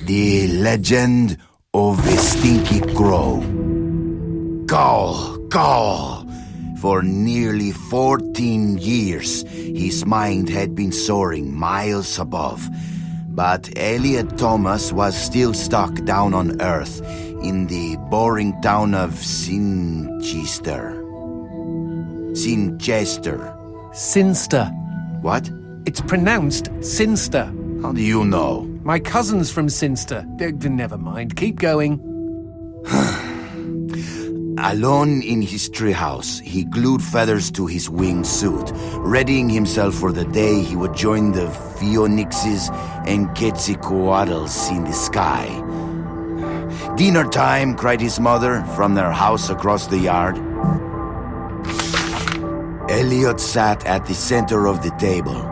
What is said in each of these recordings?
The legend of the Stinky Crow. Caw, caw. For nearly 14 years, his mind had been soaring miles above. But Elliot Thomas was still stuck down on Earth in the boring town of Sinchester. Sinster. What? It's pronounced Sinster. How do you know? My cousin's from Sinster. Never mind, keep going. Alone in his treehouse, he glued feathers to his wingsuit, readying himself for the day he would join the Phoenixes and Quetzalcoatls in the sky. "Dinner time," cried his mother from their house across the yard. Elliot sat at the center of the table.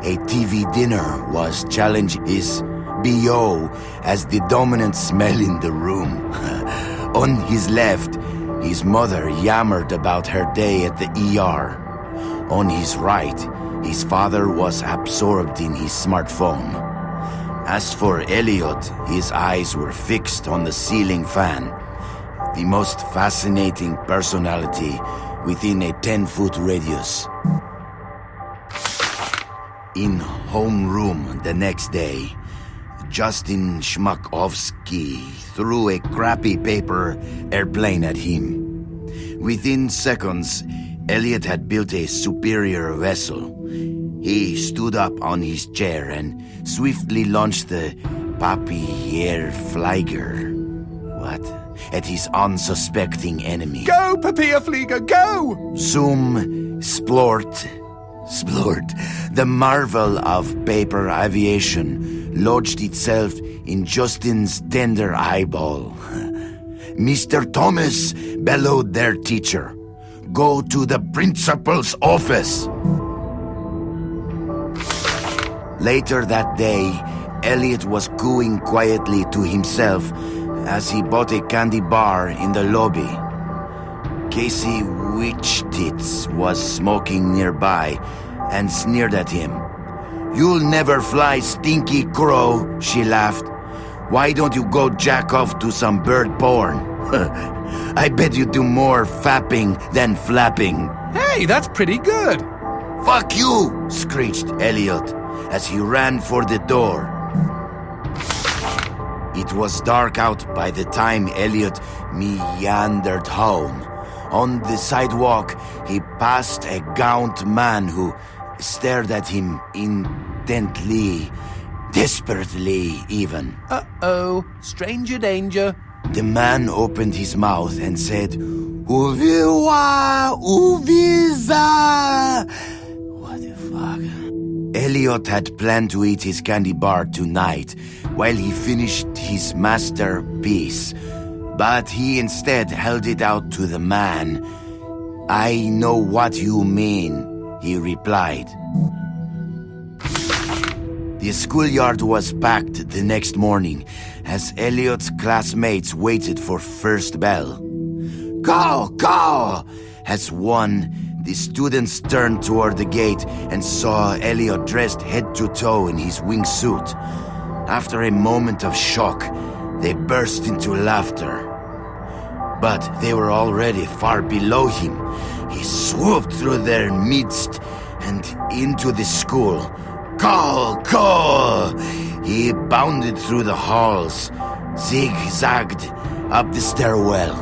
A TV dinner was challenging his BO as the dominant smell in the room. On his left, his mother yammered about her day at the ER. On his right, his father was absorbed in his smartphone. As for Elliot, his eyes were fixed on the ceiling fan, the most fascinating personality within a 10-foot radius. In homeroom the next day, Justin Schmakovsky threw a crappy paper airplane at him. Within seconds, Elliot had built a superior vessel. He stood up on his chair and swiftly launched the Papierflieger. What? At his unsuspecting enemy. Go, Papierflieger, go! Zoom, splort. The marvel of paper aviation lodged itself in Justin's tender eyeball. "Mr. Thomas," bellowed their teacher, "go to the principal's office." Later that day, Elliot was cooing quietly to himself as he bought a candy bar in the lobby. Casey Witchtits was smoking nearby and sneered at him. "You'll never fly, Stinky Crow," she laughed. "Why don't you go jack off to some bird porn? I bet you do more fapping than flapping." Hey, that's pretty good. "Fuck you!" screeched Elliot as he ran for the door. It was dark out by the time Elliot meandered home. On the sidewalk, he passed a gaunt man who stared at him intently, desperately even. Uh-oh, stranger danger. The man opened his mouth and said, "Uviwa, Uviza." What the fuck? Elliot had planned to eat his candy bar tonight while he finished his masterpiece, but he instead held it out to the man. "I know what you mean," he replied. The schoolyard was packed the next morning as Elliot's classmates waited for first bell. "Go, go!" As one, the students turned toward the gate and saw Elliot dressed head to toe in his wingsuit. After a moment of shock, they burst into laughter. But they were already far below him. He swooped through their midst and into the school. "Call, call!" He bounded through the halls, zigzagged up the stairwell.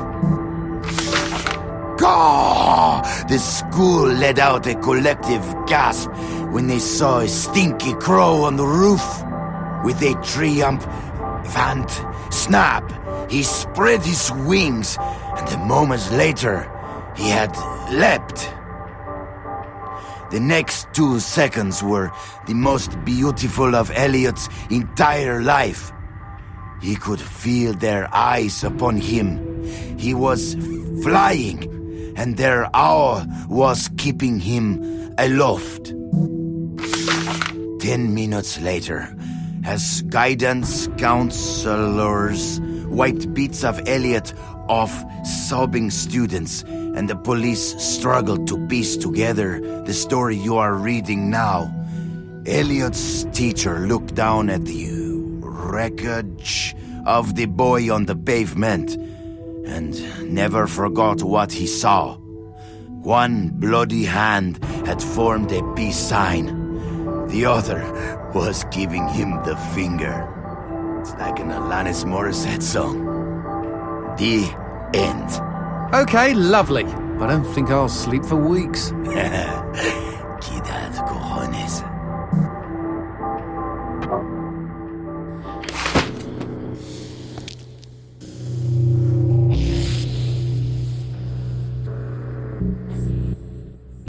"Caw!" The school let out a collective gasp when they saw a Stinky Crow on the roof. With a triumphant snap, he spread his wings, and a moment later, he had leapt. The next 2 seconds were the most beautiful of Elliot's entire life. He could feel their eyes upon him. He was flying, and their awe was keeping him aloft. 10 minutes later, as guidance counselors wiped bits of Elliot off sobbing students, and the police struggled to piece together the story you are reading now, Elliot's teacher looked down at the wreckage of the boy on the pavement and never forgot what he saw. One bloody hand had formed a peace sign. The other was giving him the finger. It's like an Alanis Morissette song. The end. Okay, lovely. I don't think I'll sleep for weeks. Quidad cojones.